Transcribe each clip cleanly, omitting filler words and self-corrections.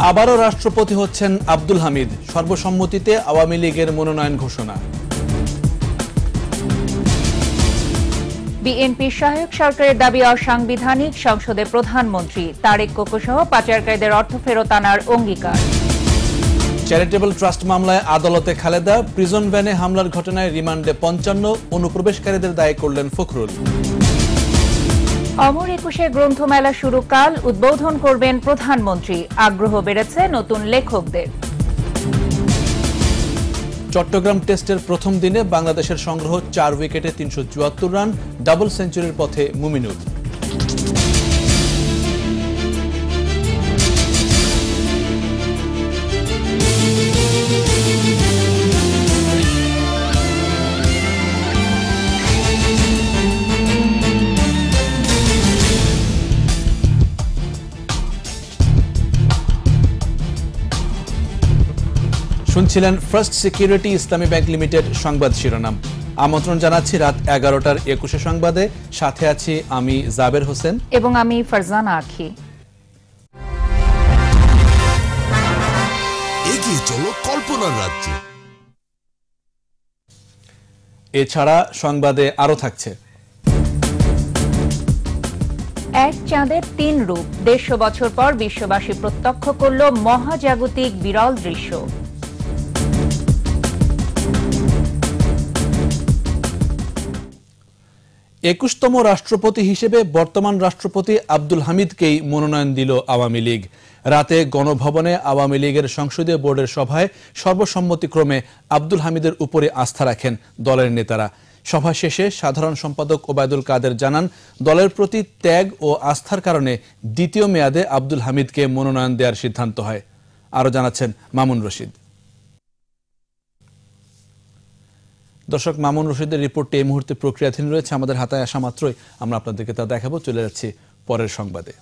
আবারও রাষ্ট্রপতি হচ্ছেন আব্দুল হামিদ, সর্বসম্মতিতে আওয়ামী লীগের মনোনয়ন ঘোষণা। বিএনপি সহায়ক সরকারের দাবি অসাংবিধানিক, সংসদে প্রধানমন্ত্রী তারেক কোকো সহ পাচারকারীদের অর্থ ফেরত আনার অঙ্গীকার। চ্যারিটেবল ট্রাস্ট মামলায় আদালতে খালেদা, প্রিজন ভ্যানে হামলার ঘটনায় রিমান্ডে ৫৫, অনুপ্রবেশকারীদের দায়ী করলেন ফখরুল। অমর একুশে গ্রন্থমেলা শুরু কাল, উদ্বোধন করবেন প্রধানমন্ত্রী, আগ্রহ বেড়েছে নতুন লেখকদের। চট্টগ্রাম টেস্টের প্রথম দিনে বাংলাদেশের সংগ্রহ ৪ উইকেটে ৩৭৪ রান, ডাবল সেঞ্চুরির পথে মুমিনুর। শুনছিলেন ফার্স্ট সিকিউরিটি ইসলামী ব্যাংক লিমিটেড সংবাদ শিরোনাম। আমন্ত্রণ জানাচ্ছি রাত ১১টার ২১ সংবাদে। সাথে আছি আমি জাবের হোসেন এবং আমি ফারজানা আখি। এগিয়ে চলো কল্পনার রাজ্যে। এছাড়া সংবাদে আরো থাকছে: এক চাঁদের ৩ রূপ, ১৫০ বছর পর বিশ্ববাসী প্রত্যক্ষ করল মহাজাগতিক বিরল দৃশ্য। একুশতম রাষ্ট্রপতি হিসেবে বর্তমান রাষ্ট্রপতি আব্দুল হামিদকেই মনোনয়ন দিল আওয়ামী লীগ। রাতে গণভবনে আওয়ামী লীগের সংসদীয় বোর্ডের সভায় সর্বসম্মতিক্রমে আব্দুল হামিদের উপরে আস্থা রাখেন দলের নেতারা। সভা শেষে সাধারণ সম্পাদক ওবায়দুল কাদের জানান, দলের প্রতি ত্যাগ ও আস্থার কারণে দ্বিতীয় মেয়াদে আব্দুল হামিদকে মনোনয়ন দেওয়ার সিদ্ধান্ত হয়। আরো জানাচ্ছেন মামুন রশিদ। দর্শক, মামুন রশিদের রিপোর্টটি এই মুহূর্তে প্রক্রিয়াধীন রয়েছে, আমাদের হাতে আসা মাত্রই আমরা আপনাদেরকে তা দেখাবো। চলে যাচ্ছি পরের সংবাদে।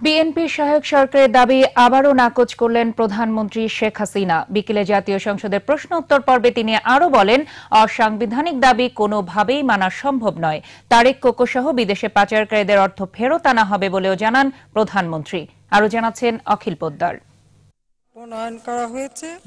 বিএনপি সহায়ক সরকারের দাবি আবারও নাকচ করলেন প্রধানমন্ত্রী শেখ হাসিনা। বিকেলে জাতীয় সংসদের প্রশ্ন উত্তর পর্বে তিনি আরও বলেন, অসাংবিধানিক দাবি কোনোভাবেই মানা সম্ভব নয়। তারেক কোকো সহ বিদেশে পাচারকারীদের অর্থ ফেরত আনা হবে বলেও জানান প্রধানমন্ত্রী। আরও জানাচ্ছেন অখিল পোদ্দার।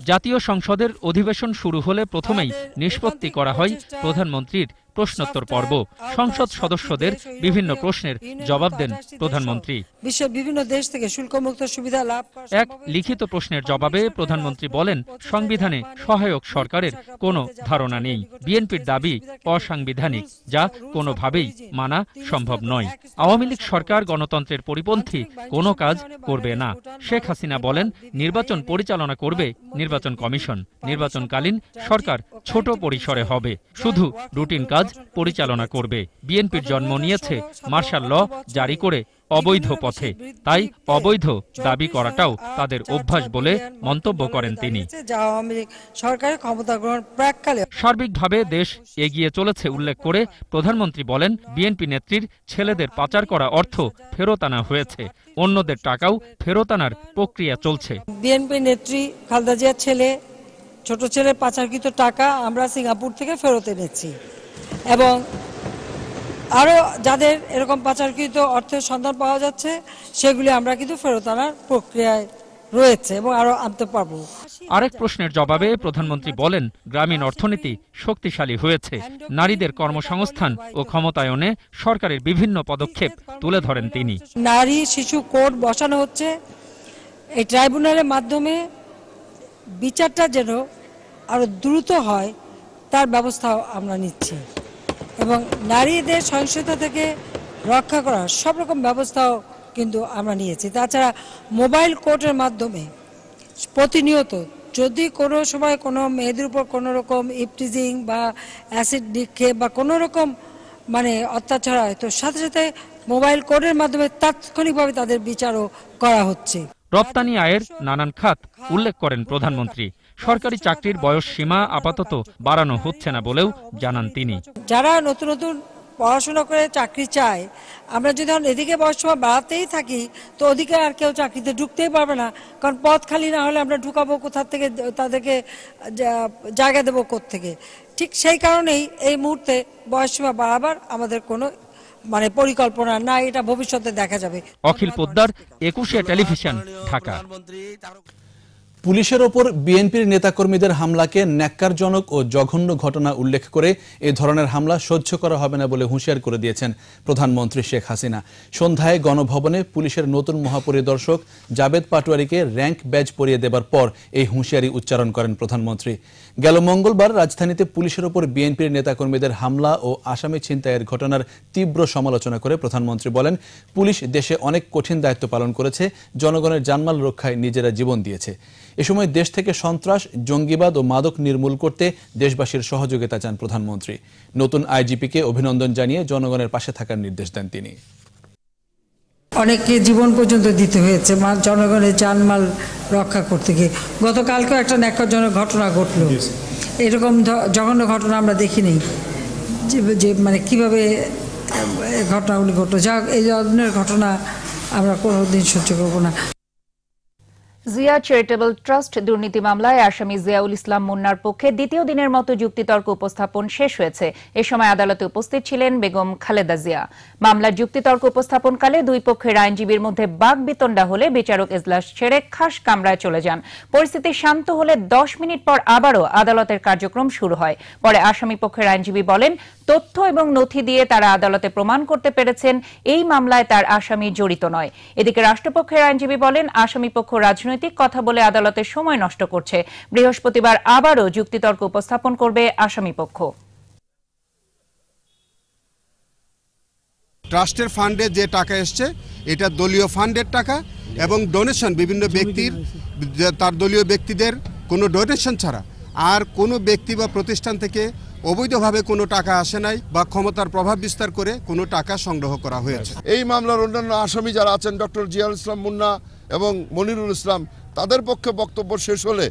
জাতীয় সংসদের অধিবেশন শুরু হলে প্রথমেই নিষ্পত্তি করা হয় প্রধানমন্ত্রীর প্রশ্নোত্তর পর্ব। সংসদ সদস্যদের বিভিন্ন প্রশ্নের জবাব দেন প্রধানমন্ত্রী। বিশ্বের বিভিন্ন দেশ থেকে শুল্কমুক্ত সুবিধা লাভ এক লিখিত প্রশ্নের জবাবে প্রধানমন্ত্রী বলেন, সংবিধানে সহায়ক সরকারের কোনো ধারণা নেই। বিএনপির দাবি অসাংবিধানিক, যা কোনোভাবেই মানা সম্ভব নয়। আওয়ামী লীগ সরকার গণতন্ত্রের পরিপন্থী কোনো কাজ করবে না। শেখ হাসিনা বলেন, নির্বাচন পরিচালনা করবে নির্বাচন কমিশন। নির্বাচনকালীন সরকার ছোট পরিসরে হবে, শুধু রুটিন কাজ পরিচালনা করবে। বিএনপির জন্ম নিয়েছে মার্শাল ল জারি করে অবৈধ পথে, তাই অবৈধ দাবি করাটাও তাদের অভ্যাস বলে মন্তব্য করেন তিনি। সার্বিকভাবে দেশ এগিয়ে চলেছে উল্লেখ করে প্রধানমন্ত্রী বলেন, বিএনপি নেত্রীর ছেলেদের পাচার করা অর্থ ফেরত আনা হয়েছে, অন্যদের টাকাও ফেরত আনার প্রক্রিয়া চলছে। বিএনপি নেত্রী খালেদা জিয়ার ছোট ছেলের পাচারকৃত টাকা আমরা সিঙ্গাপুর থেকে ফেরত এনেছি এবং আরো যাদের এরকম পাচারকৃত অর্থের সন্ধান পাওয়া যাচ্ছে সেগুলি আমরা কিন্তু ফেরত আনার প্রক্রিয়ায় রয়েছে এবং আরো আনতে পারবো। আরেক প্রশ্নের জবাবে প্রধানমন্ত্রী বলেন, গ্রামীণ অর্থনীতি শক্তিশালী হয়েছে। নারীদের কর্মসংস্থান ও ক্ষমতায়নে সরকারের বিভিন্ন পদক্ষেপ তুলে ধরেন তিনি। নারী শিশু কোর্ট বসানো হচ্ছে, এই ট্রাইব্যুনালের মাধ্যমে বিচারটা যেন আরো দ্রুত হয় তার ব্যবস্থাও আমরা নিচ্ছি এবং নারীদের সহিংসতা থেকে রক্ষা করার সব রকম ব্যবস্থাও কিন্তু আমরা নিয়েছি। তাছাড়া মোবাইল কোর্টের মাধ্যমে প্রতিনিয়ত যদি কোনো সময় কোনো মেয়েদের উপর কোনো রকম ইপটিজিং বা অ্যাসিড নিক্ষেপ বা কোনো রকম অত্যাচার হয়, তো সাথে সাথে মোবাইল কোর্টের মাধ্যমে তাৎক্ষণিকভাবে তাদের বিচারও করা হচ্ছে। রপ্তানি আয়ের নানান খাত উল্লেখ করেন প্রধানমন্ত্রী। সরকারি চাকরির বয়স সীমা আপাতত বাড়ানো হচ্ছে না বলেও জানান তিনি। যারা নতুন নতুন পড়াশোনা করে চাকরি চায়, আমরা যদি এদিকে বয়স সীমা বাড়াতেই থাকি তো ওদিকে আর কেউ চাকরিতে ঢুকতেই পারবে না, কারণ পদ খালি না হলে আমরা ঢুকাবো কোথা থেকে, তাদেরকে জায়গা দেবো কোত্থেকে। ঠিক সেই কারণেই এই মুহূর্তে বয়স সীমা বাড়াবার আমাদের কোনো মানে পরিকল্পনা না, এটা ভবিষ্যতে দেখা যাবে। অখিল পোদ্দার, একুশে টেলিভিশন, ঢাকা। পুলিশের ওপর বিএনপির নেতাকর্মীদের হামলাকে ন্যাক্কারজনক ও জঘন্য ঘটনা উল্লেখ করে এ ধরনের হামলা সহ্য করা হবে না বলে হুঁশিয়ার করে দিয়েছেন প্রধানমন্ত্রী শেখ হাসিনা। সন্ধ্যায় গণভবনে পুলিশের নতুন মহাপরিদর্শক জাবেদ পাটোয়ারিকে র্যাঙ্ক ব্যাজ পরিয়ে দেবার পর এই হুঁশিয়ারি উচ্চারণ করেন প্রধানমন্ত্রী। গেল মঙ্গলবার রাজধানীতে পুলিশের ওপর বিএনপির নেতাকর্মীদের হামলা ও আসামি ছিনতাইয়ের ঘটনার তীব্র সমালোচনা করে প্রধানমন্ত্রী বলেন, পুলিশ দেশে অনেক কঠিন দায়িত্ব পালন করেছে, জনগণের জানমাল রক্ষায় নিজেরা জীবন দিয়েছে। এ সময় দেশ থেকে সন্ত্রাস, জঙ্গিবাদ ও মাদক নির্মূল করতে দেশবাসীর সহযোগিতা চান প্রধানমন্ত্রী। নতুন আইজিপিকে অভিনন্দন জানিয়ে জনগণের পাশে থাকার নির্দেশ দেন তিনি। অনেককে জীবন পর্যন্ত দিতে হয়েছে জনগণের জানমাল রক্ষা করতে গিয়ে। গতকালকেও একটা ন্যাক্কারজনক ঘটনা ঘটলো, এরকম জঘন্য ঘটনা আমরা দেখিনি, যে মানে কিভাবে ঘটনাগুলি ঘটলো। যা এই ধরনের ঘটনা আমরা কোনোদিন সহ্য করবো না। জিয়া চ্যারিটেবল ট্রাস্ট দুর্নীতি মামলায় আসামি জিয়াউল ইসলাম মুন্নার পক্ষে দ্বিতীয় দিনের মতো যুক্তিতর্ক উপস্থাপন শেষ হয়েছে। এ সময় আদালতে উপস্থিত ছিলেন বেগম খালেদা জিয়া। মামলার যুক্তিতর্ক উপস্থাপনকালে দুই পক্ষের আইনজীবীর মধ্যে বাকবিতণ্ডা হলে বিচারক এজলাস ছেড়ে খাস কামরায় চলে যান। পরিস্থিতি শান্ত হলে 10 মিনিট পর আবারও আদালতের কার্যক্রম শুরু হয়। পরে আসামি পক্ষের আইনজীবী বলেন, তথ্য এবং নথি দিয়ে তারা আদালতে প্রমাণ করতে পেরেছেন এই মামলায় তার আসামি জড়িত নয়। এদিকে রাষ্ট্রপক্ষের আইনজীবী বলেন, আসামি পক্ষ রাজনৈতিক কথা বলে আদালতের সময় নষ্ট করছে। বৃহস্পতিবার আবারও যুক্তিতর্ক উপস্থাপন করবে আসামি পক্ষ। ট্রাস্টের ফান্ডে যে টাকা এসছে এটা দলীয় ফান্ডের টাকা এবং ডোনেশন বিভিন্ন ব্যক্তির, তার দলীয় ব্যক্তিদের কোনো ডোনেশন ছাড়া আর কোনো ব্যক্তি বা প্রতিষ্ঠান থেকে অবৈধভাবে কোনো টাকা আসে নাই বা ক্ষমতার প্রভাব বিস্তার করে কোনো টাকা সংগ্রহ করা হয়েছে। এই মামলার অন্যান্য আসামি যারা আছেন, ডক্টর জিয়াউল ইসলাম মুন্না এবং মনিরুল ইসলাম, তাদের পক্ষে বক্তব্য শেষ হলে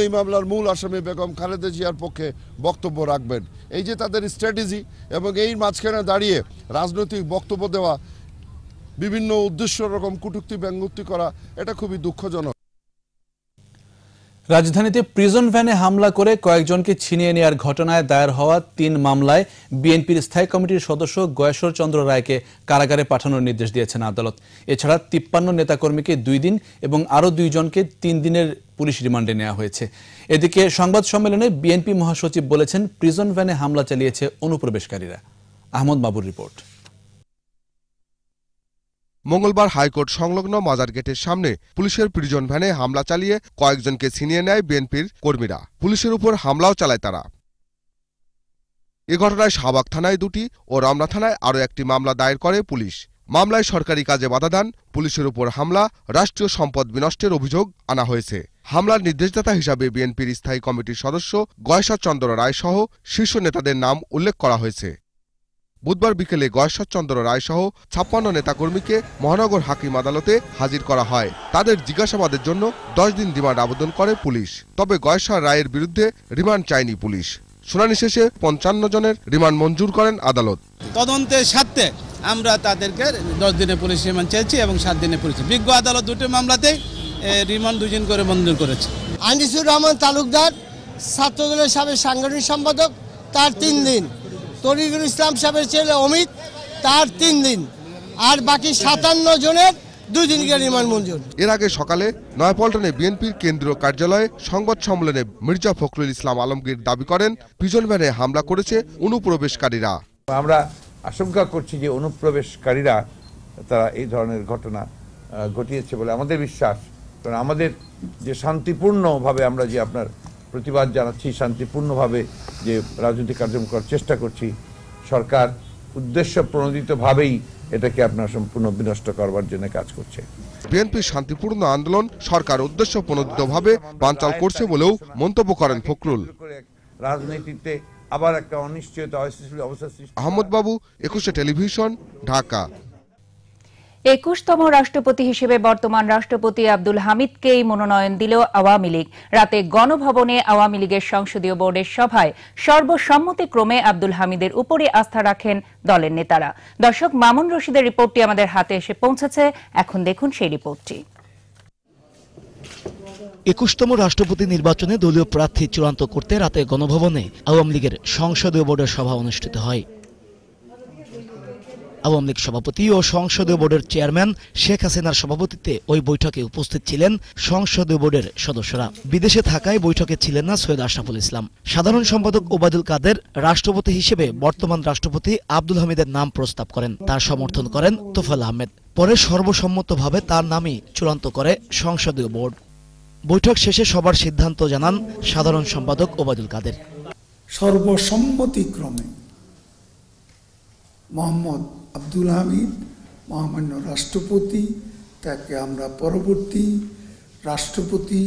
এই মামলার মূল আসামি বেগম খালেদা জিয়ার পক্ষে বক্তব্য রাখবেন। এই যে তাদের স্ট্র্যাটেজি এবং এই মাঝখানে দাঁড়িয়ে রাজনৈতিক বক্তব্য দেওয়া, বিভিন্ন উদ্দেশ্য রকম কটূক্তি ব্যঙ্গোক্তি করা, এটা খুবই দুঃখজনক। রাজধানীতে প্রিজন ভ্যানে হামলা করে কয়েকজনকে ছিনিয়ে নেওয়ার ঘটনায় দায়ের হওয়া 3 মামলায় বিএনপির স্থায়ী কমিটির সদস্য গয়েশ্বর চন্দ্র রায়কে কারাগারে পাঠানোর নির্দেশ দিয়েছেন আদালত। এছাড়া 53 নেতাকর্মীকে 2 দিন এবং আরও 2 জনকে 3 দিনের পুলিশ রিমান্ডে নেওয়া হয়েছে। এদিকে সংবাদ সম্মেলনে বিএনপি মহাসচিব বলেছেন, প্রিজন ভ্যানে হামলা চালিয়েছে অনুপ্রবেশকারীরা। আহমদ মাবুর রিপোর্ট। মঙ্গলবার হাইকোর্ট সংলগ্ন মাজার গেটের সামনে পুলিশের প্রিজন ভ্যানে হামলা চালিয়ে কয়েকজনকে ছিনিয়ে নেয় বিএনপির কর্মীরা। পুলিশের উপর হামলাও চালায় তারা। এ ঘটনায় শাহবাগ থানায় 2টি ও রমনা থানায় আরও 1টি মামলা দায়ের করে পুলিশ। মামলায় সরকারি কাজে বাধা দান, পুলিশের উপর হামলা, রাষ্ট্রীয় সম্পদ বিনষ্টের অভিযোগ আনা হয়েছে। হামলার নির্দেশদাতা হিসাবে বিএনপির স্থায়ী কমিটির সদস্য গয়েশ্বর চন্দ্র রায় সহ শীর্ষ নেতাদের নাম উল্লেখ করা হয়েছে। বুধবার বিকেলে গয়েশ্বর চন্দ্র রায় সহ 56 নেতাকর্মীকে মহানগর হাকিম আদালতে হাজির করা হয়। তাদের জিজ্ঞাসাবাদের জন্য 10 দিন রিমান্ড আবেদন করে পুলিশ। তবে গয়েশ্বর রায়ের বিরুদ্ধে রিমান্ড চায়নি পুলিশ। শুনানি শেষে 55 জনের রিমান্ড মঞ্জুর করেন আদালত। তদন্তের স্বার্থে আমরা তাদেরকে 10 দিনের পুলিশ রিমান্ড চেয়েছি এবং 7 দিনের পুলিশ। বিজ্ঞ আদালত 2টি মামলাতেই রিমান্ড 2 দিন করে মঞ্জুর করেছে। আনিসুর রহমান তালুকদার, ছাত্রদলের সাবেক সাংগঠনিক সম্পাদক, তার 3 দিন। তরিকুল ইসলাম সাহেবের ছেলে অমিত, তার 3 দিন। আর বাকি 57 জনের 2 দিন করে রিমান্ড মঞ্জুর। এর আগে সকালে নয়াপল্টনে বিএনপির কেন্দ্রীয় কার্যালয়ে সংবাদ সম্মেলনে মির্জা ফখরুল ইসলাম আলমগীর দাবি করেন, প্রিজন ভ্যানে হামলা করেছে অনুপ্রবেশকারীরা। আমরা আশঙ্কা করছি যে অনুপ্রবেশকারীরা তারা এই ধরনের ঘটনা ঘটিয়েছে বলে আমাদের বিশ্বাস। কারণ আমাদের যে শান্তিপূর্ণভাবে আমরা যে আপনার প্রতিবাদ জানাচ্ছি, শান্তিপূর্ণভাবে যে রাজনৈতিক কার্যক্রম করার চেষ্টা করছি, সরকার উদ্দেশ্য প্রণোদিতভাবেই এটাকে আপনার সম্পূর্ণ বিনষ্ট করবার জন্য কাজ করছে। বিএনপির শান্তিপূর্ণ আন্দোলন সরকার উদ্দেশ্য প্রণোদিতভাবে বানচাল করছে বলেও মন্তব্য করেন ফখরুল। রাজনীতিতে আবার একটা অনিশ্চয়তা অবস্থা সৃষ্টি। আহমদ বাবু, 21 টেলিভিশন, ঢাকা। 21তম রাষ্ট্রপতি হিসেবে বর্তমান রাষ্ট্রপতি আব্দুল হামিদকেই মনোনয়ন দিল আওয়ামী লীগ। রাতে গণভবনে আওয়ামী লীগের সংসদীয় বোর্ডের সভায় সর্বসম্মতিক্রমে আব্দুল হামিদের উপরই আস্থা রাখেন দলের নেতারা। দর্শক, মামুন রশিদের রিপোর্টটি আমাদের হাতে এসে পৌঁছেছে। এখন দেখুন সেই রিপোর্টটি। 21তম রাষ্ট্রপতি নির্বাচনে দলীয় প্রার্থী চূড়ান্ত করতে রাতে গণভবনে আওয়ামী লীগের সংসদীয় বোর্ডের সভা অনুষ্ঠিত হয়। আওয়ামী লীগ সভাপতি ও সংসদীয় বোর্ডের চেয়ারম্যান শেখ হাসিনার সভাপতিত্বে ওই বৈঠকে উপস্থিত ছিলেন সংসদীয় বোর্ডের সদস্যরা। বিদেশে থাকায় বৈঠকে ছিলেন না সৈয়দ আশরাফুল ইসলাম। সাধারণ সম্পাদক ওবায়দুল কাদের রাষ্ট্রপতি হিসেবে বর্তমান রাষ্ট্রপতি আব্দুল হামিদের নাম প্রস্তাব করেন। তার সমর্থন করেন তোফাল আহমেদ। পরে সর্বসম্মতভাবে তার নামই চূড়ান্ত করে সংসদীয় বোর্ড। বৈঠক শেষে সবার সিদ্ধান্ত জানান সাধারণ সম্পাদক ওবায়দুল কাদের। সর্বসম্মতিক্রমে মোহাম্মদ আব্দুল হামিদ মহামান্য রাষ্ট্রপতি, তাকে আমরা পরবর্তী রাষ্ট্রপতি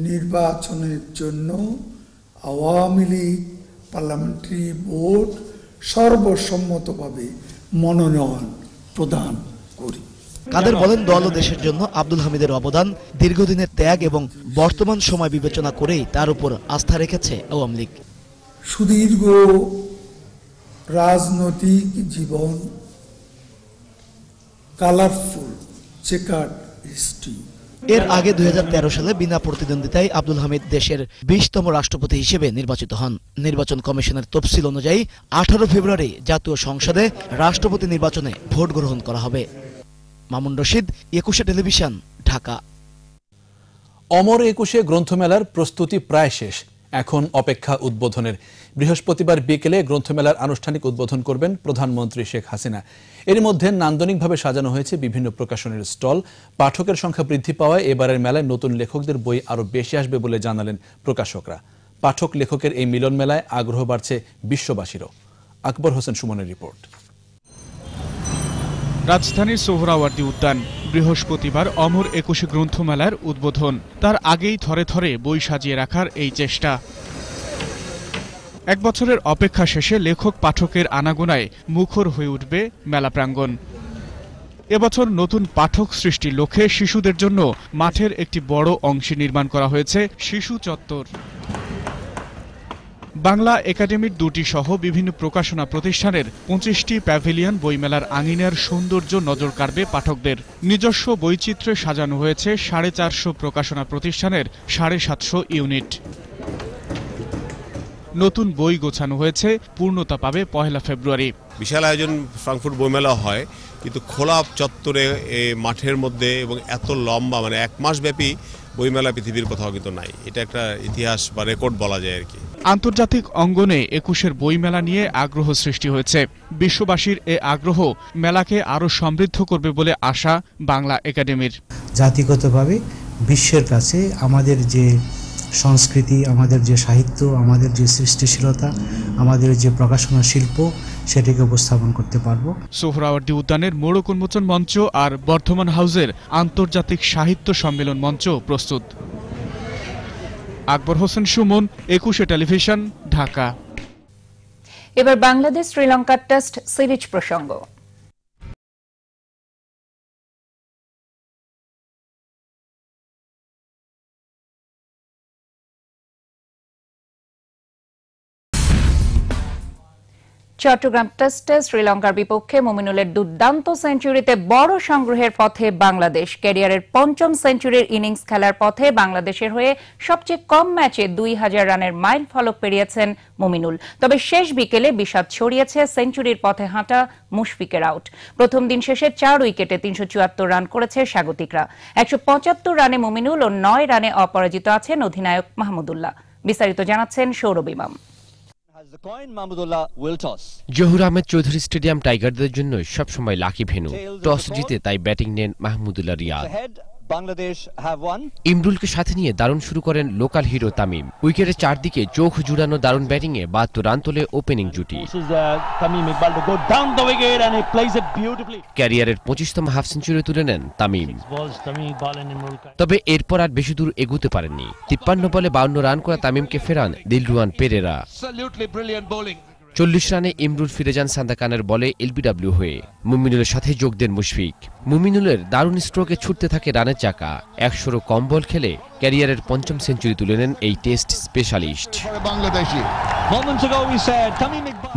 নির্বাচনের জন্য আওয়ামী লীগ পার্লামেন্টারি বোর্ড সর্বসম্মতভাবে মনোনয়ন প্রদান করি। কাদের বলেন, দল ও দেশের জন্য আব্দুল হামিদের অবদান, দীর্ঘদিনের ত্যাগ এবং বর্তমান সময় বিবেচনা করেই তার উপর আস্থা রেখেছে আওয়ামী লীগ। সুদীর্ঘ রাজনৈতিক জীবন, কালারফুল চেকার্ড হিস্ট্রি। এর আগে 2013 সালে বিনা প্রতিদ্বন্দ্বিতায় আব্দুল হামিদ দেশের 20তম রাষ্ট্রপতি হিসেবে নির্বাচিত হন। নির্বাচন কমিশনের তফসিল অনুযায়ী 18 ফেব্রুয়ারি জাতীয় সংসদে রাষ্ট্রপতি নির্বাচনে ভোট গ্রহণ করা হবে। মামুন রশিদ, 21 টেলিভিশন, ঢাকা। অমর 21 গ্রন্থমেলার প্রস্তুতি প্রায় শেষ, এখন অপেক্ষা উদ্বোধনের। বৃহস্পতিবার বিকেলে গ্রন্থমেলার আনুষ্ঠানিক উদ্বোধন করবেন প্রধানমন্ত্রী শেখ হাসিনা। এর মধ্যে নান্দনিকভাবে সাজানো হয়েছে বিভিন্ন প্রকাশনের স্টল। পাঠকের সংখ্যা বৃদ্ধি পাওয়ায় এবারের মেলায় নতুন লেখকদের বই আরও বেশি আসবে বলে জানালেন প্রকাশকরা। পাঠক লেখকের এই মিলন মেলায় আগ্রহ বাড়ছে বিশ্ববাসীরও। আকবর হোসেন সুমনের রিপোর্ট। রাজধানীর সোহরাওয়ার্দী উদ্যান, বৃহস্পতিবার অমর 21 গ্রন্থমেলার উদ্বোধন। তার আগেই থরে থরে বই সাজিয়ে রাখার এই চেষ্টা। এক বছরের অপেক্ষা শেষে লেখক পাঠকের আনাগোনায় মুখর হয়ে উঠবে মেলা প্রাঙ্গণ। এবছর নতুন পাঠক সৃষ্টির লক্ষ্যে শিশুদের জন্য মাঠের একটি বড় অংশে নির্মাণ করা হয়েছে শিশু চত্বর। বাংলা একাডেমির 2টি সহ বিভিন্ন প্রকাশনা প্রতিষ্ঠানের 25টি প্যাভিলিয়ন বইমেলার আঙিনার সৌন্দর্য নজর কাড়বে পাঠকদের। নিজস্ব বৈচিত্র্যে সাজানো হয়েছে 450 প্রকাশনা প্রতিষ্ঠানের 750 ইউনিট। নতুন বই গোছানো হয়েছে, পূর্ণতা পাবে 1 ফেব্রুয়ারি। বিশাল আয়োজন ফ্রাঙ্কফুর্ট বইমেলা হয়, কিন্তু খোলা চত্বরে মাঠের মধ্যে এবং এত লম্বা, মানে 1 মাস ব্যাপী বইমেলা পৃথিবীর কোথাও কিন্তু নাই। এটা একটা ইতিহাস বা রেকর্ড বলা যায় আর কি। আন্তর্জাতিক অঙ্গনে 21 বইমেলা নিয়ে আগ্রহ সৃষ্টি হয়েছে। বিশ্ববাসীর এ আগ্রহ মেলাকে আরও সমৃদ্ধ করবে বলে আশা বাংলা একাডেমির। জাতিগতভাবে বিশ্বের কাছে আমাদের যে সংস্কৃতি, আমাদের যে সাহিত্য, আমাদের যে সৃষ্টিশীলতা, আমাদের যে প্রকাশনা শিল্প, সেটিকে উপস্থাপন করতে পারব। সোহরাওয়ার্দী উদ্যানের মোড়ক উন্মোচন মঞ্চ আর বর্ধমান হাউসের আন্তর্জাতিক সাহিত্য সম্মেলন মঞ্চ প্রস্তুত। আকবর হোসেন সুমন, 21 টেলিভিশন, ঢাকা। এবার বাংলাদেশ শ্রীলঙ্কা টেস্ট সিরিজ প্রসঙ্গ। চট্টগ্রাম টেস্টে শ্রীলঙ্কার বিপক্ষে মুমিনুলের দুর্দান্ত সেঞ্চুরিতে বড় সংগ্রহের পথে বাংলাদেশ। ক্যারিয়ারের 5ম সেঞ্চুরির ইনিংস খেলার পথে বাংলাদেশের হয়ে সবচেয়ে কম ম্যাচে 2000 রানের মাইল ফলক পেরিয়েছেন মুমিনুল। তবে শেষ বিকেলে বিষাদ ছড়িয়েছে সেঞ্চুরির পথে হাঁটা মুশফিকের আউট। প্রথম দিন শেষে 4 উইকেটে 374 রান করেছে স্বাগতিকরা। 175 রানে মুমিনুল ও 9 রানে অপরাজিত আছেন অধিনায়ক মাহমুদুল্লাহ। বিস্তারিত জানাচ্ছেন সৌরভ ইমাম। জহুর আহমেদ চৌধুরী স্টেডিয়াম টাইগারদের জন্য সবসময় লাকি ভেন্যু। টস জিতে তাই ব্যাটিং নেন মাহমুদুল্লাহ রিয়াদ। ইমরুলকে সাথে নিয়ে দারুণ শুরু করেন লোকাল হিরো তামিম। উইকেটের চারদিকে চোখ জুড়ানো দারুণ ব্যাটিংয়ে 72 রান তোলে ওপেনিং জুটি। ক্যারিয়ারের 25তম হাফ সেঞ্চুরি তুলে নেন তামিম। তবে এরপর আর বেশি দূর এগুতে পারেননি। 53 বলে 52 রান করা তামিমকে ফেরান দিলরুয়ান পেরেরা। 40 রানে ইমরুল ফিরে যান সান্দাকানের বলে এলবিডব্লিউ হয়ে। মুমিনুলের সাথে যোগ দেন মুশফিক। মুমিনুলের দারুণ স্ট্রোকে ছুটতে থাকে রানের চাকা। 100-ও কম বল খেলে ক্যারিয়ারের 5ম সেঞ্চুরি তুলে নেন এই টেস্ট স্পেশালিস্ট।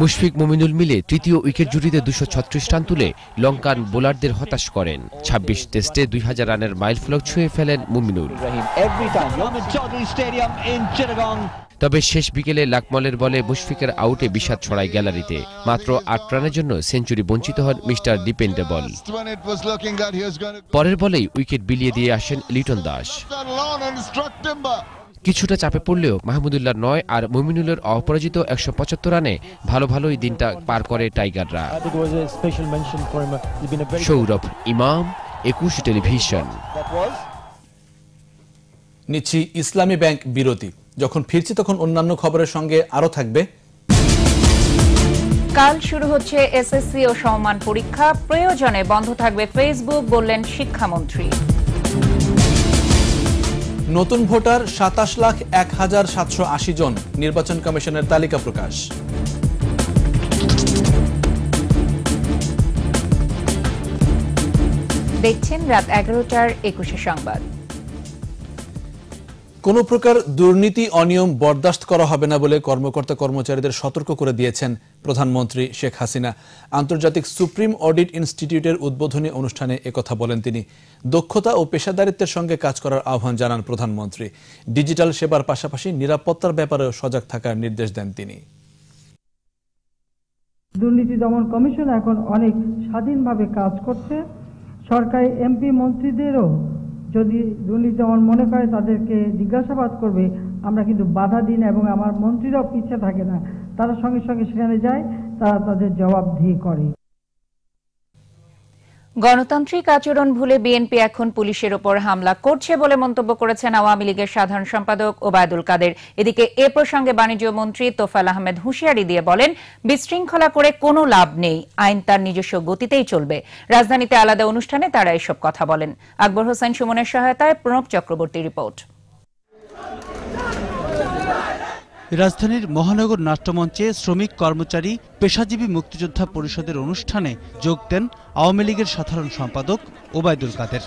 মুশফিক মুমিনুল মিলে তৃতীয় উইকেট জুটিতে 236 রান তুলে লঙ্কান বোলারদের হতাশ করেন। 26 টেস্টে 2000 রানের মাইলফলক ছুঁয়ে ফেলেন মুমিনুল। তবে শেষ বিকেলে লাকমলের বলে মুশফিকের আউটে বিষাদ ছড়ায় গ্যালারিতে। মাত্র 8 রানের জন্য সেঞ্চুরি বঞ্চিত হন মিস্টার ডিপেন্ডেবল। পরের বলেই উইকেট বিলিয়ে দিয়ে আসেন লিটন দাস। কিছুটা চাপে পড়লেও মাহমুদুল্লাহ 9 আর মুমিনুলের অপরাজিত 175 রানে ভালোই দিনটা পার করে টাইগাররা। সৌরভ ইমাম, 21 টেলিভিশন। নিচ্ছি ইসলামী ব্যাংক বিরতি। যখন ফিরছি তখন অন্যান্য খবরের সঙ্গে আরো থাকবে। কাল শুরু হচ্ছে এসএসসি ও সমমান পরীক্ষা, প্রয়োজনে বন্ধ থাকবে ফেসবুক, বললেন শিক্ষামন্ত্রী। নতুন ভোটার 27,01,780 জন, নির্বাচন কমিশনের তালিকা প্রকাশ। দেখছেন রাত 11টার 21 সংবাদ। কোনো প্রকার দুর্নীতি অনিয়ম বরদাস্ত করা হবে না বলে কর্মকর্তা কর্মচারীদের সতর্ক করে দিয়েছেন প্রধানমন্ত্রী শেখ হাসিনা। আন্তর্জাতিক সুপ্রিম অডিট ইনস্টিটিউটের উদ্বোধনী অনুষ্ঠানে একথা বলেন তিনি। দক্ষতা ও পেশাদারিত্বের সঙ্গে কাজ করার আহ্বান জানান প্রধানমন্ত্রী। ডিজিটাল সেবার পাশাপাশি নিরাপত্তার ব্যাপারেও সজাগ থাকার নির্দেশ দেন তিনি। দুর্নীতি দমন কমিশন এখন অনেক স্বাধীনভাবে কাজ করছে। সরকারি এমপি মন্ত্রীদেরও যদি দুর্নীতি দমন মনে করে তাদেরকে জিজ্ঞাসাবাদ করবে, আমরা কিন্তু বাধা দিই না, এবং আমার মন্ত্রীরাও পিছিয়ে থাকে না, তারা সঙ্গে সঙ্গে সেখানে যায়, তারা তাদের জবাবদিহি করে। গণতান্ত্রিক আচরণ ভুলে বিএনপি এখন পুলিশের ওপর হামলা করছে বলে মন্তব্য করেছেন আওয়ামী লীগের সাধারণ সম্পাদক ওবায়দুল কাদের। এদিকে এ প্রসঙ্গে বাণিজ্য মন্ত্রী তোফায়েল আহমেদ হুঁশিয়ারি দিয়ে বলেন, বিশৃঙ্খলা করে কোনো লাভ নেই, আইন তার নিজস্ব গতিতেই চলবে। রাজধানীতে আলাদা অনুষ্ঠানে তারা এসব কথা বলেন। আকবর হোসেন সুমনের সহায়তায় প্রণব চক্রবর্তী রিপোর্ট। রাজধানীর মহানগর নাট্যমঞ্চে শ্রমিক কর্মচারী পেশাজীবী মুক্তিযোদ্ধা পরিষদের অনুষ্ঠানে যোগ দেন আওয়ামী লীগের সাধারণ সম্পাদক ওবায়দুল কাদের।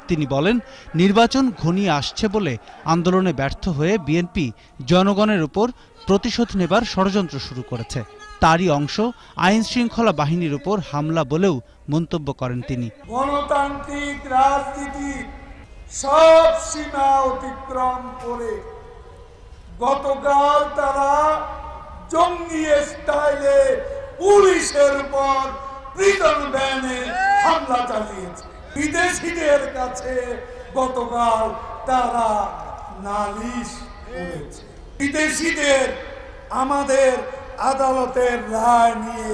তিনি বলেন, নির্বাচন ঘনিয়ে আসছে বলে আন্দোলনে ব্যর্থ হয়ে বিএনপি জনগণের উপর প্রতিশোধ নেবার ষড়যন্ত্র শুরু করেছে। তারই অংশ আইন শৃঙ্খলা বাহিনীর উপর হামলা বলেও মন্তব্য করেন তিনি। গণতান্ত্রিক রাজনীতি সব সীমা অতিক্রম করে গতকাল তারা জঙ্গি স্টাইলে পুলিশের উপর প্রিজন ভ্যানে হামলা চালিয়েছে। বিদেশিদের কাছে গতকাল তারা নালিশ করেছে। বিদেশিদের আমাদের আদালতের রায় নিয়ে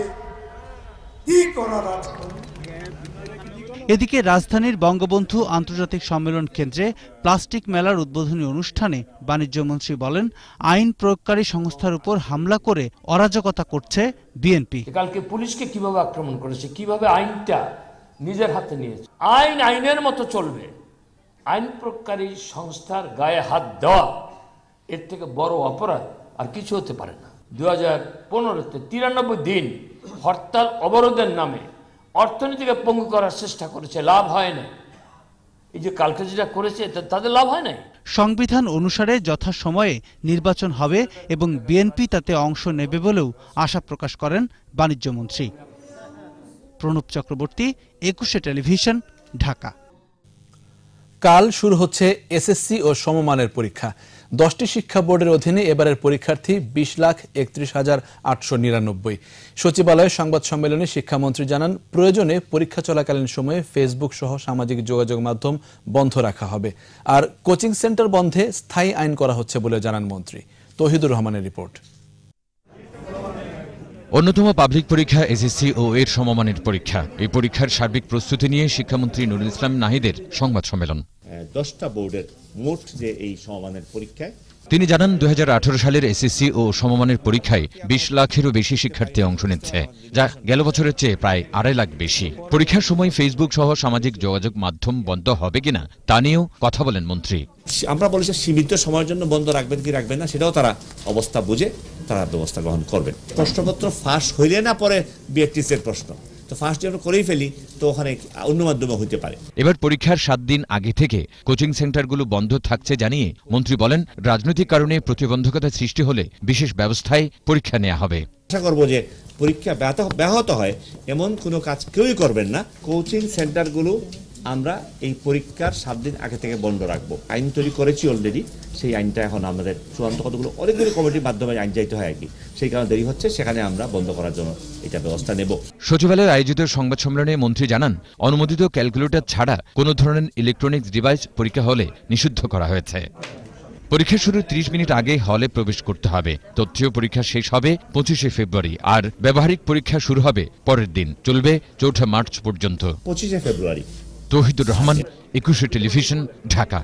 কি করার আছে? এদিকে রাজধানীর বঙ্গবন্ধু আন্তর্জাতিক সম্মেলন কেন্দ্রে প্লাস্টিক মেলার উদ্বোধনী অনুষ্ঠানে বাণিজ্য মন্ত্রী বলেন, আইন প্রয়োগকারী সংস্থার উপর হামলা করে অরাজকতা করছে বিএনপি। কালকে পুলিশকে কিভাবে আক্রমণ করেছে, কিভাবে আইনটা নিজের হাতে নিয়েছে। আইন আইনের মতো চলবে। আইন প্রয়োগকারী সংস্থার গায়ে হাত দেওয়া এর থেকে বড় অপরাধ আর কিছু হতে পারে না। 2015-তে 93 দিন হরতাল অবরোধের নামে অর্থনীতিকে পঙ্গু করার চেষ্টা করেছে, লাভ হয় না। এই যে কালকে যেটা করেছে তাদের লাভ হয় না। সংবিধান অনুসারে যথাসময়ে নির্বাচন হবে এবং বিএনপি তাতে অংশ নেবে বলেও আশা প্রকাশ করেন বাণিজ্য মন্ত্রী। প্রণব চক্রবর্তী, 21 টেলিভিশন, ঢাকা। কাল শুরু হচ্ছে এসএসসি ও সমমানের পরীক্ষা। 10টি শিক্ষা বোর্ডের অধীনে এবারের পরীক্ষার্থী 20,31,899। সচিবালয়ে সংবাদ সম্মেলনে শিক্ষামন্ত্রী জানান, প্রয়োজনে পরীক্ষা চলাকালীন সময়ে ফেসবুক সহ সামাজিক যোগাযোগ মাধ্যম বন্ধ রাখা হবে। আর কোচিং সেন্টার বন্ধে স্থায়ী আইন করা হচ্ছে বলে জানান মন্ত্রী। তৌহিদুর রহমানের রিপোর্ট। অন্যতম পাবলিক পরীক্ষা এসএসসি ও এর সমমানের পরীক্ষা। এই পরীক্ষার সার্বিক প্রস্তুতি নিয়ে শিক্ষামন্ত্রী নুরুল ইসলাম নাহিদের সংবাদ সম্মেলন। 10টা বোর্ডের মোট যে এই সমমানের পরীক্ষায় তিনি জানান, 2018 সালের এসএসসি ও সমমানের পরীক্ষায় 20 লাখেরও বেশি শিক্ষার্থী অংশ নিচ্ছে, যা গেল বছরের চেয়ে প্রায় 2.5 লাখ বেশি। পরীক্ষার সময় ফেসবুক সহ সামাজিক যোগাযোগ মাধ্যম বন্ধ হবে কিনা তা নিয়েও কথা বলেন মন্ত্রী। আমরা বলেছি সীমিত সময়ের জন্য বন্ধ রাখবেন কি রাখবেন না সেটাও তারা অবস্থা বুঝে তারা ব্যবস্থা গ্রহণ করবেন। প্রশ্নপত্র ফাঁস হইলে না পরে বিএটিসির প্রশ্ন, তো ফার্স্ট ইয়ার করেই ফেলি, তো ওখানে অন্য মাধ্যমে হতে পারে। এবার পরীক্ষার 7 দিন আগে থেকে কোচিং সেন্টারগুলো বন্ধ থাকছে জানিয়ে মন্ত্রী বলেন, রাজনৈতিক কারণে প্রতিবন্ধকতা সৃষ্টি হলে বিশেষ ব্যবস্থায় পরীক্ষা নেওয়া হবে। আশা করব যে পরীক্ষা ব্যাহত হয় এমন কোনো কাজ কেউই করবেন না। কোচিং সেন্টারগুলো আমরা এই পরীক্ষার 7 দিন আগে থেকে বন্ধ রাখবো। আইন তৈরি করেছি অলরেডি, সেই আইনটা এখন আমাদের চূড়ান্ত কতগুলো অনেকগুলো কমিটির মাধ্যমে আইন যাইতে হয় আর কি, সেই কারণে দেরি হচ্ছে, সেখানে আমরা বন্ধ করার জন্য এটা ব্যবস্থা নেব। সচিবালয়ে আয়োজিত সংবাদ সম্মেলনে মন্ত্রী জানান, অনুমোদিত ক্যালকুলেটর ছাড়া কোনো ধরনের ইলেকট্রনিক্স ডিভাইস পরীক্ষা হলে নিষিদ্ধ করা হয়েছে। পরীক্ষা শুরুর 30 মিনিট আগে হলে প্রবেশ করতে হবে। তথ্যীয় পরীক্ষা শেষ হবে 25শে ফেব্রুয়ারি, আর ব্যবহারিক পরীক্ষা শুরু হবে পরের দিন, চলবে 4 মার্চ পর্যন্ত। 25শে ফেব্রুয়ারি। তৌহিদুর রহমান, 21 টেলিভিশন, ঢাকা।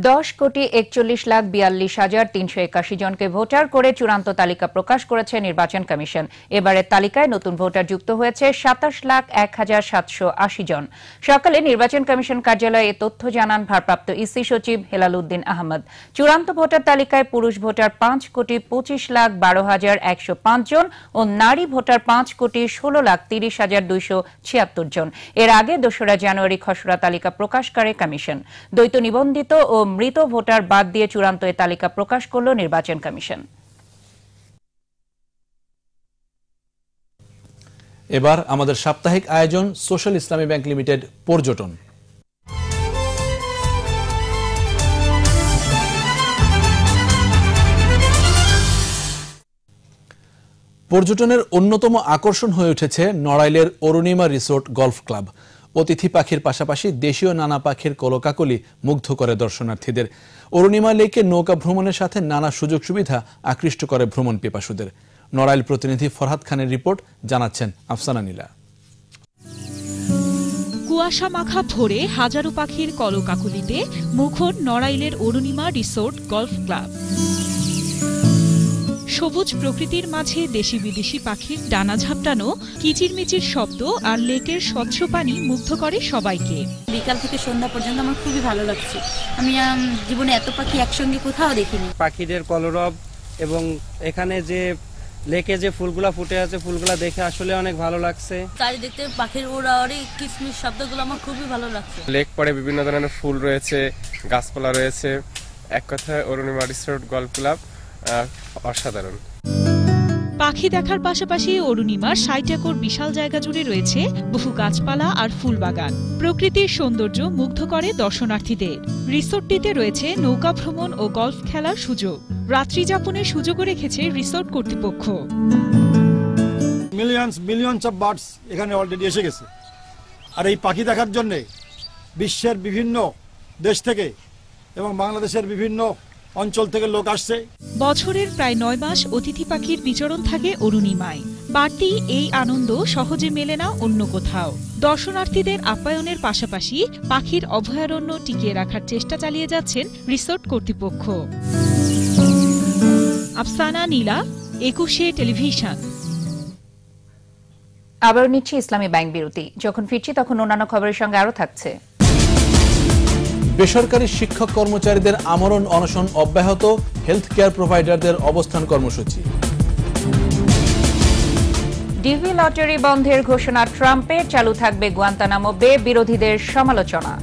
10,41,42,381 জনকে ভোটার করে চূড়ান্ত তালিকা প্রকাশ করেছে নির্বাচন কমিশন। এবারের তালিকায় নতুন ভোটার যুক্ত হয়েছে 27,01,780 জন। সকালে নির্বাচন কমিশন কার্যালয়ে এ তথ্য জানান ভারপ্রাপ্ত ইসি সচিব হেলাল উদ্দিন আহমদ। চূড়ান্ত ভোটার তালিকায় পুরুষ ভোটার 5,25,12,105 জন ও নারী ভোটার 5,16,30,276 জন। এর আগে 2রা জানুয়ারি খসড়া তালিকা প্রকাশ করে কমিশন। দ্বৈত নিবন্ধিত ও মৃত ভোটার বাদ দিয়ে চূড়ান্ত এ তালিকা প্রকাশ করল নির্বাচন কমিশন। এবার আমাদের সাপ্তাহিক আয়োজন সোশ্যাল ইসলামী ব্যাংক লিমিটেড পর্যটন। পর্যটনের অন্যতম আকর্ষণ হয়ে উঠেছে নড়াইলের অরুণিমা রিসোর্ট গলফ ক্লাব। অতিথি পাখির পাশাপাশি দেশীয় নানা পাখির কলকাকলি মুগ্ধ করে দর্শনার্থীদের। অরুণিমা লেকে নৌকা ভ্রমণের সাথে নানা সুযোগ সুবিধা আকৃষ্ট করে ভ্রমণ পিপাসুদের। নড়াইল প্রতিনিধি ফরহাদ খানের রিপোর্ট, জানাচ্ছেন আফসানা নীলা। কুয়াশা মাখা ভোরে হাজারো পাখির কলকাকলিতে মুখর নড়াইলের অরুণিমা রিসোর্ট গলফ ক্লাব। সবুজ প্রকৃতির মাঝে দেশি বিদেশি পাখির ডানা ঝাপটানো, কিচিরমিচির শব্দ আর লেকের স্বচ্ছ পানি মুগ্ধ করে সবাইকে। বিকাল থেকে সন্ধ্যা পর্যন্ত আমার খুবই ভালো লাগছে। আমি জীবনে এত পাখি একসঙ্গে কোথাও দেখিনি। পাখিদের কলরব এবং এখানে যে লেকে যে ফুলগুলা ফুটে আছে, ফুলগুলা দেখে আসলে অনেক ভালো লাগছে। চারিদিকে পাখির ওড়াওড়ি কিচমিচ শব্দগুলো আমার খুবই ভালো লাগছে। লেক পরে বিভিন্ন ধরনের ফুল রয়েছে, গাছপালা রয়েছে। এক কথায় অরুণিমা রিসোর্ট গলফ ক্লাব অসাধারণ। পাখি দেখার পাশাপাশি অরুণিমার 60 একর বিশাল জায়গা জুড়ে রয়েছে বহু গাছপালা আর ফুল বাগান। প্রকৃতির সৌন্দর্য মুগ্ধ করে দর্শনার্থীদের। রিসোর্টটিতে রয়েছে নৌকা ভ্রমণ ও গলফ খেলার সুযোগ। রাত্রি যাপনের সুযোগও রেখেছে রিসোর্ট কর্তৃপক্ষ। মিলিয়নস অফ বার্ডস এখানে অলরেডি এসে গেছে, আর এই পাখি দেখার জন্য বিশ্বের বিভিন্ন দেশ থেকে এবং বাংলাদেশের বিভিন্ন অঞ্চল থেকে লোক আসছে। বছরের প্রায় 9 মাস অতিথি পাখির বিচরণ থাকে অরুণিমায়। বাড়তি এই আনন্দ সহজে মেলে না অন্য কোথাও। দর্শনার্থীদের আপ্যায়নের পাশাপাশি পাখির অভয়ারণ্য টিকিয়ে রাখার চেষ্টা চালিয়ে যাচ্ছেন রিসোর্ট কর্তৃপক্ষ। আফসানা নীলা, 21 টেলিভিশন। আবার নিচ্ছি ইসলামী ব্যাংক বিরতি। যখন ফিরছি তখন অন্যান্য খবরের সঙ্গে আরো থাকছে। বেসরকারি শিক্ষক কর্মচারীদের আমরণ অনশন অব্যাহত, হেলথ কেয়ার প্রোভাইডারদের অবস্থান কর্মসূচি। ডিভি লটারি বন্ধের ঘোষণা ট্রাম্পের, চালু থাকবে গুয়ান্তানামো বে, বিরোধীদের সমালোচনা।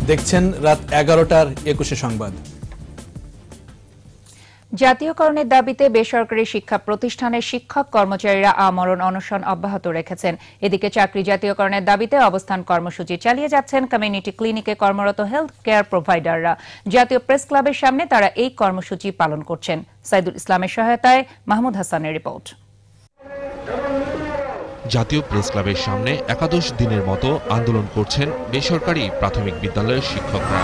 দেখছেন রাত 11টার 21 সংবাদ। জাতীয়করণের দাবিতে বেসরকারি শিক্ষা প্রতিষ্ঠানের শিক্ষক কর্মচারীরা আমরণ অনশন অব্যাহত রেখেছেন। এদিকে চাকরি জাতীয়করণের দাবিতে অবস্থান কর্মসূচি চালিয়ে যাচ্ছেন কমিউনিটি ক্লিনিকে কর্মরত হেলথ কেয়ার প্রোভাইডাররা। জাতীয় প্রেস ক্লাবের সামনে তারা এই কর্মসূচি পালন করছেন। সাইদুল ইসলামের সহায়তায় মাহমুদ হাসানের রিপোর্ট। জাতীয় প্রেস ক্লাবের সামনে একাদশ দিনের মতো আন্দোলন করছেন বেসরকারি প্রাথমিক বিদ্যালয়ের শিক্ষকরা।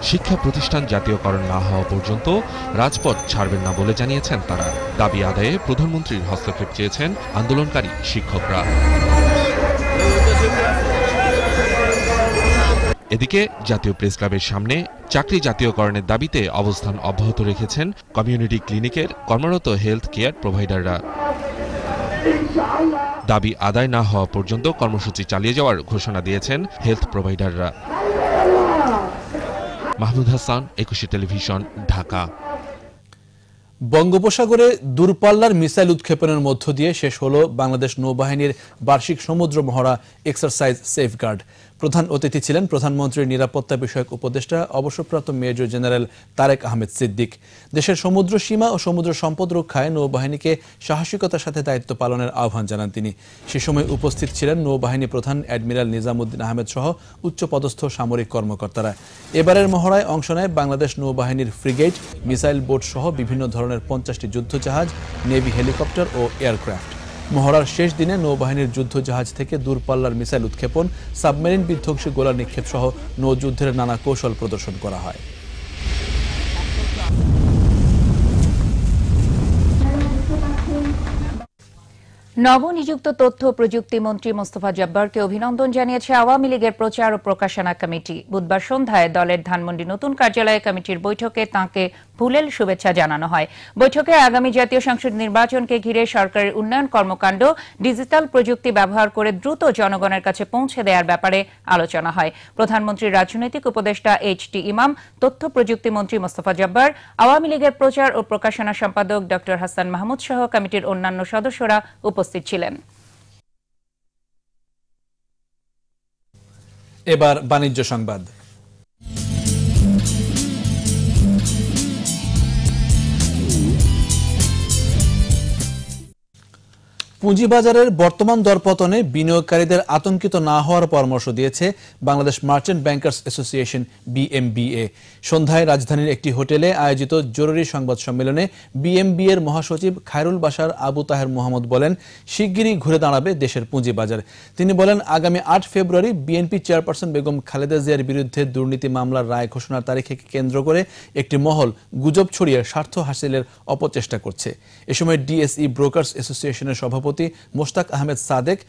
শিক্ষা প্রতিষ্ঠান জাতীয়করণ না হওয়া পর্যন্ত রাজপথ ছাড়বেন না বলে জানিয়েছেন তারা। দাবি আদায়ে প্রধানমন্ত্রীর হস্তক্ষেপ চেয়েছেন আন্দোলনকারী শিক্ষকরা। এদিকে জাতীয় প্রেস ক্লাবের সামনে চাকরি জাতীয়করণের দাবিতে অবস্থান অব্যাহত রেখেছেন কমিউনিটি ক্লিনিকের কর্মরত হেলথ কেয়ার প্রোভাইডাররা। দাবি আদায় না হওয়া পর্যন্ত কর্মসূচি চালিয়ে যাওয়ার ঘোষণা দিয়েছেন হেলথ প্রোভাইডাররা। মাহমুদ হাসান, 21 টেলিভিশন, ঢাকা। বঙ্গোপসাগরে দূরপাল্লার মিসাইল উৎক্ষেপণের মধ্য দিয়ে শেষ হল বাংলাদেশ নৌবাহিনীর বার্ষিক সমুদ্র মহড়া এক্সারসাইজ সেফগার্ড। প্রধান অতিথি ছিলেন প্রধানমন্ত্রীর নিরাপত্তা বিষয়ক উপদেষ্টা অবসরপ্রাপ্ত মেজর জেনারেল তারেক আহমেদ সিদ্দিক। দেশের সমুদ্র সীমা ও সমুদ্র সম্পদ রক্ষায় নৌবাহিনীকে সাহসিকতার সাথে দায়িত্ব পালনের আহ্বান জানান তিনি। সে সময় উপস্থিত ছিলেন নৌবাহিনী প্রধান অ্যাডমিরাল নিজামুদ্দিন আহমেদ সহ উচ্চপদস্থ সামরিক কর্মকর্তারা। এবারের মহড়ায় অংশ নেয় বাংলাদেশ নৌবাহিনীর ফ্রিগেট, মিসাইল বোট সহ বিভিন্ন ধরনের 50টি যুদ্ধজাহাজ, নেভি হেলিকপ্টার ও এয়ারক্রাফট। মহড়ার শেষ দিনে নৌবাহিনীর যুদ্ধজাহাজ থেকে দূরপাল্লার মিসাইল উৎক্ষেপণ, সাবমেরিন বিধ্বংসী গোলা নিক্ষেপ সহ নৌযুদ্ধের নানা কৌশল প্রদর্শন করা হয়। নবনিযুক্ত তথ্য প্রযুক্তি মন্ত্রী মোস্তফা জব্বারকে অভিনন্দন জানিয়েছে আওয়ামী লীগের প্রচার ও প্রকাশনা কমিটি। বুধবার সন্ধ্যায় দলের ধানমন্ডি নতুন কার্যালয়ে কমিটির বৈঠকে তাঁকে ফুলেল শুভেচ্ছা জানানো হয়। বৈঠকে আগামী জাতীয় সংসদ নির্বাচনকে ঘিরে সরকারের উন্নয়ন কর্মকাণ্ড ডিজিটাল প্রযুক্তি ব্যবহার করে দ্রুত জনগণের কাছে পৌঁছে দেওয়ার ব্যাপারে আলোচনা হয়। প্রধানমন্ত্রীর রাজনৈতিক উপদেষ্টা এইচ.টি. ইমাম, তথ্য প্রযুক্তি মন্ত্রী মোস্তফা জব্বার, আওয়ামী লীগের প্রচার ও প্রকাশনা সম্পাদক ড. হাসান মাহমুদ সহ কমিটির অন্যান্য সদস্যরা উপস্থিত ছিলেন। এবার বাণিজ্য সংবাদ। পুঁজিবাজারের বর্তমান দরপতনে বিনিয়োগকারীদের আতঙ্কিত না হওয়ার পরামর্শ দিয়েছে Bangladesh merchant bankers association BMBA। সন্ধ্যায় রাজধানীর একটি হোটেলে আয়োজিত জরুরি সংবাদ সম্মেলনে BMBA-এর মহাসচিব খায়রুল বাশার আবু তাহের মোহাম্মদ বলেন, শিগগিরই ঘুরে দাঁড়াবে দেশের পুঁজিবাজার। তিনি বলেন, আগামী 8 ফেব্রুয়ারি বিএনপি চেয়ারপারসন বেগম খালেদা জিয়ার বিরুদ্ধে দুর্নীতি মামলার রায় ঘোষণার তারিখকে কেন্দ্র করে একটি মহল গুজব ছড়িয়ে স্বার্থ হাসিলের অপচেষ্টা করছে। এ সময় DSE ব্রোকার্স অ্যাসোসিয়েশনের সভাপতি মোশতাক আহমেদ সাদেক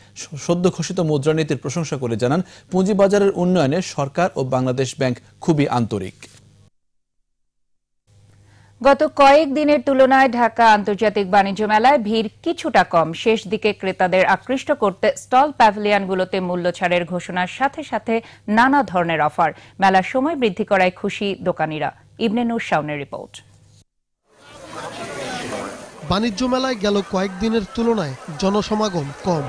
সদ্য ঘোষিত মুদ্রানীতির প্রশংসা করে জানান, পুঁজিবাজারের উন্নয়নে সরকার ও বাংলাদেশ ব্যাংক খুবই আন্তরিক। গত কয়েক দিনের তুলনায় ঢাকা আন্তর্জাতিক বাণিজ্য মেলায় ভিড় কিছুটা কম। শেষ দিকে ক্রেতাদের আকৃষ্ট করতে স্টল প্যাভিলিয়নগুলোতে মূল্য ছাড়ের ঘোষণার সাথে সাথে নানা ধরনের অফার। মেলার সময় বৃদ্ধি করায় খুশি দোকানিরা। ইবনে নূর শাওনের রিপোর্ট। বাণিজ্য মেলায় গেল কয়েকদিনের তুলনায় জনসমাগম কম,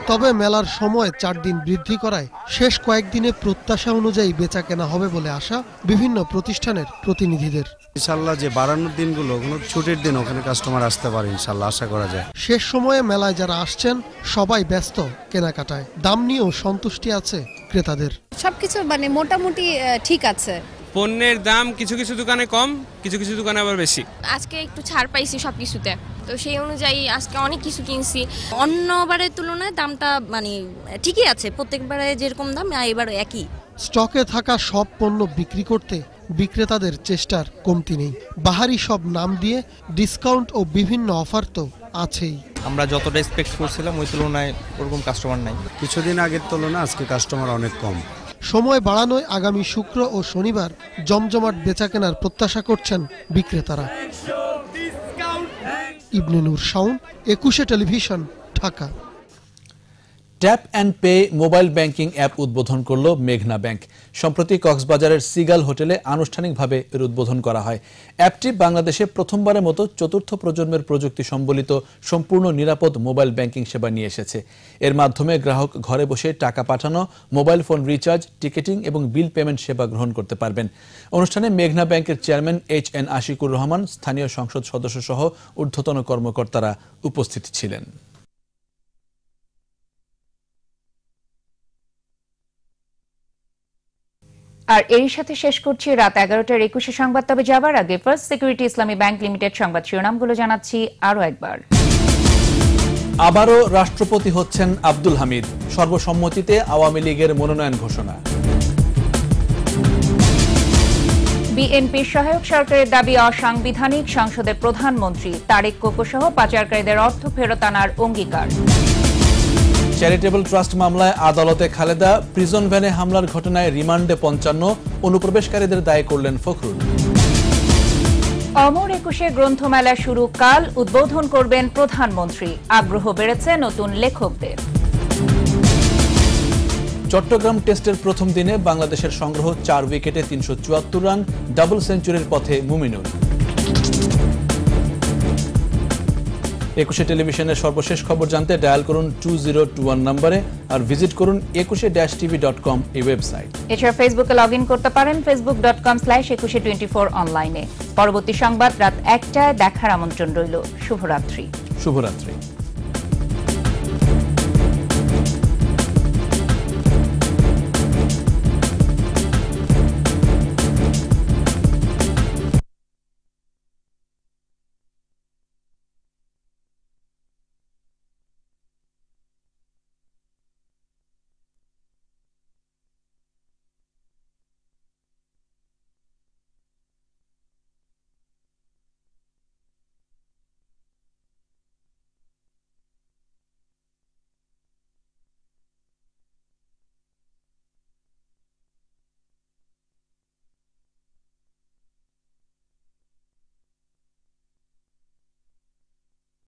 তবে মেলার সময় 4 দিন বৃদ্ধি করায় শেষ কয়েকদিনে প্রত্যাশা অনুযায়ী বেচা কেনা হবে বলে আশা বিভিন্ন প্রতিষ্ঠানের প্রতিনিধিদের। ইনশাআল্লাহ যে বাড়ানোর দিনগুলো ছুটির দিন ওখানে কাস্টমার আসতে পারে ইনশাআল্লাহ, আশা করা যায়। শেষ সময়ে মেলায় যারা আসছেন সবাই ব্যস্ত কেনাকাটায়। দাম নিয়েও সন্তুষ্টি আছে ক্রেতাদের। সবকিছু মানে মোটামুটি ঠিক আছে। পণ্যের দাম কিছু কিছু দোকানে কম, কিছু কিছু দোকানে আবার বেশি। আজকে একটু ছাড় পাইছি সবকিছুতে, তো সেই অনুযায়ী আজকে অনেক কিছু কিনছি। অন্যবারের তুলনায় দামটা মানে ঠিকই আছে, প্রত্যেকবারে যেরকম দাম এবার একই। স্টকে থাকা সব পণ্য বিক্রি করতে বিক্রেতাদের চেষ্টার কমতি নেই। বাহারি সব নাম দিয়ে ডিসকাউন্ট ও বিভিন্ন অফার তো আছেই। আমরা যতটা এক্সপেক্ট করছিলাম ওই তুলনায় ওরকম কাস্টমার নাই। কিছুদিন আগের তুলনায় আজকে কাস্টমার অনেক কম। সময় বাড়ানোয় আগামী শুক্র ও শনিবার জমজমাট বেচাকেনার প্রত্যাশা করছেন বিক্রেতারা। Ibne Nur Shaon, 21 television, Dhaka. Tap and pay mobile banking app উদ্বোধন করল মেঘনা ব্যাংক। সম্প্রতি কক্সবাজারের সিগাল হোটেলে আনুষ্ঠানিকভাবে এর উদ্বোধন করা হয়। অ্যাপটি বাংলাদেশে প্রথমবারের মতো 4র্থ প্রজন্মের প্রযুক্তি সম্বলিত সম্পূর্ণ নিরাপদ মোবাইল ব্যাংকিং সেবা নিয়ে এসেছে। এর মাধ্যমে গ্রাহক ঘরে বসে টাকা পাঠানো, মোবাইল ফোন রিচার্জ, টিকেটিং এবং বিল পেমেন্ট সেবা গ্রহণ করতে পারবেন। অনুষ্ঠানে মেঘনা ব্যাংকের চেয়ারম্যান HN আশিকুর রহমান, স্থানীয় সংসদ সদস্য সহ ঊর্ধ্বতন কর্মকর্তারা উপস্থিত ছিলেন। আর এর সাথে শেষ করছি রাত 11টার 21 সংবাদ। তবে যাবার আগে ফার্স্ট সিকিউরিটি ইসলামী ব্যাংক লিমিটেড সংবাদ শিরোনামগুলো জানাচ্ছি আরো একবার। আবারও রাষ্ট্রপতি হচ্ছেন আব্দুল হামিদ, সর্বসম্মতিতে আওয়ামী লীগের মনোনয়ন ঘোষণা। বিএনপির সহায়ক সরকারের দাবি অসাংবিধানিক, সংসদের প্রধানমন্ত্রী তারেক কোকো সহ পাচারকারীদের অর্থ ফেরত আনার অঙ্গীকার। চ্যারিটেবল ট্রাস্ট মামলায় আদালতে খালেদা, প্রিজন ভ্যানে হামলার ঘটনায় রিমান্ডে 55, অনুপ্রবেশকারীদের দায়ী করলেন ফখরুল। অমর একুশে গ্রন্থমেলা শুরু কাল, উদ্বোধন করবেন প্রধানমন্ত্রী। আগ্রহ বেড়েছে নতুন লেখকদের। চট্টগ্রাম টেস্টের প্রথম দিনে বাংলাদেশের সংগ্রহ 4 উইকেটে 374 রান, ডাবল সেঞ্চুরির পথে মুমিনুল। একুশে টেলিভিশনের সর্বশেষ খবর জানতে ডায়াল করুন 2021 নম্বরে আর ভিজিট করুন 21-tv.com এই ওয়েবসাইট। এছাড়া ফেসবুকে লগ ইন করতে পারেন facebook.com/2124 অনলাইনে। পরবর্তী সংবাদ রাত 1টায় দেখার আমন্ত্রণ রইল। শুভরাত্রি।